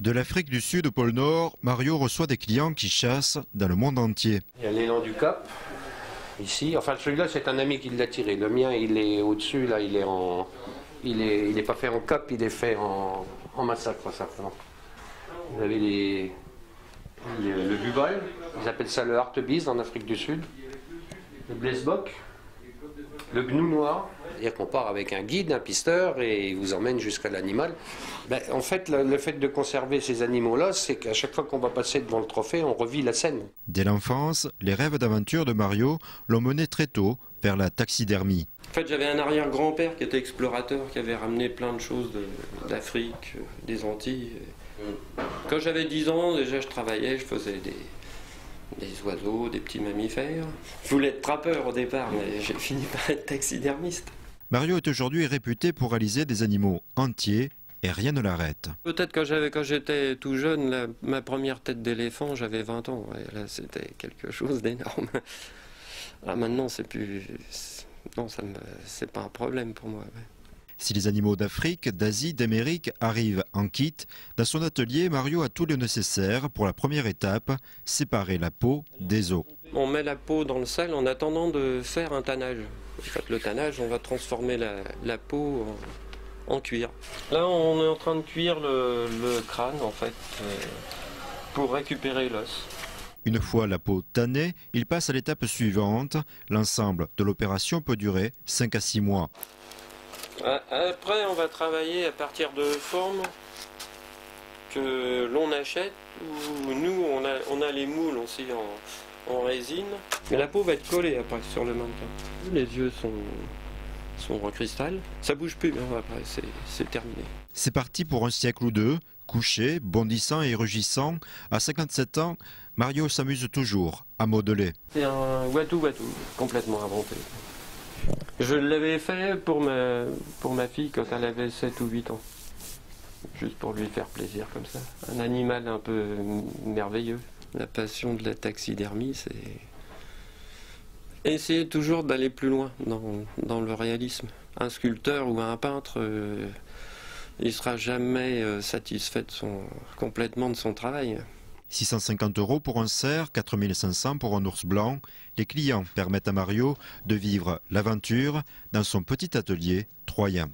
De l'Afrique du Sud au pôle Nord, Mario reçoit des clients qui chassent dans le monde entier. Il y a l'élan du Cap, ici. Enfin, celui-là, c'est un ami qui l'a tiré. Le mien, il est au-dessus, là, il est pas fait en Cap, il est fait en massacre, ça. Vous avez le bubol, ils appellent ça le hartebeest en Afrique du Sud. Le blesbok, le gnou noir. C'est-à-dire qu'on part avec un guide, un pisteur, et il vous emmène jusqu'à l'animal. En fait, le fait de conserver ces animaux-là, c'est qu'à chaque fois qu'on va passer devant le trophée, on revit la scène. Dès l'enfance, les rêves d'aventure de Mario l'ont mené très tôt vers la taxidermie. En fait, j'avais un arrière-grand-père qui était explorateur, qui avait ramené plein de choses d'Afrique, des Antilles. Quand j'avais 10 ans, déjà, je travaillais, je faisais des oiseaux, des petits mammifères. Je voulais être trappeur au départ, mais j'ai fini par être taxidermiste. Mario est aujourd'hui réputé pour réaliser des animaux entiers et rien ne l'arrête. Peut-être quand j'étais tout jeune, ma première tête d'éléphant, j'avais 20 ans. Et là, c'était quelque chose d'énorme. Là, maintenant, c'est plus... Non, c'est pas un problème pour moi. Ouais. Si les animaux d'Afrique, d'Asie, d'Amérique arrivent en kit, dans son atelier, Mario a tout le nécessaire pour la première étape, séparer la peau des os. On met la peau dans le sel en attendant de faire un tannage. En fait, le tannage, on va transformer la peau en cuir. Là, on est en train de cuire le crâne, en fait, pour récupérer l'os. Une fois la peau tannée, il passe à l'étape suivante. L'ensemble de l'opération peut durer 5 à 6 mois. Après, on va travailler à partir de formes que l'on achète, ou nous, on a les moules aussi en résine. Mais la peau va être collée après sur le mannequin. Les yeux sont en cristal. Ça bouge plus, hein, après, c'est terminé. C'est parti pour un siècle ou deux. Couché, bondissant et rugissant, à 57 ans, Mario s'amuse toujours à modeler. C'est un watou-watou, complètement inventé. Je l'avais fait pour ma fille quand elle avait 7 ou 8 ans. Juste pour lui faire plaisir comme ça. Un animal un peu merveilleux. La passion de la taxidermie, c'est essayer toujours d'aller plus loin dans le réalisme. Un sculpteur ou un peintre, il ne sera jamais satisfait complètement de son travail. 650 € pour un cerf, 4500 pour un ours blanc. Les clients permettent à Mario de vivre l'aventure dans son petit atelier troyen.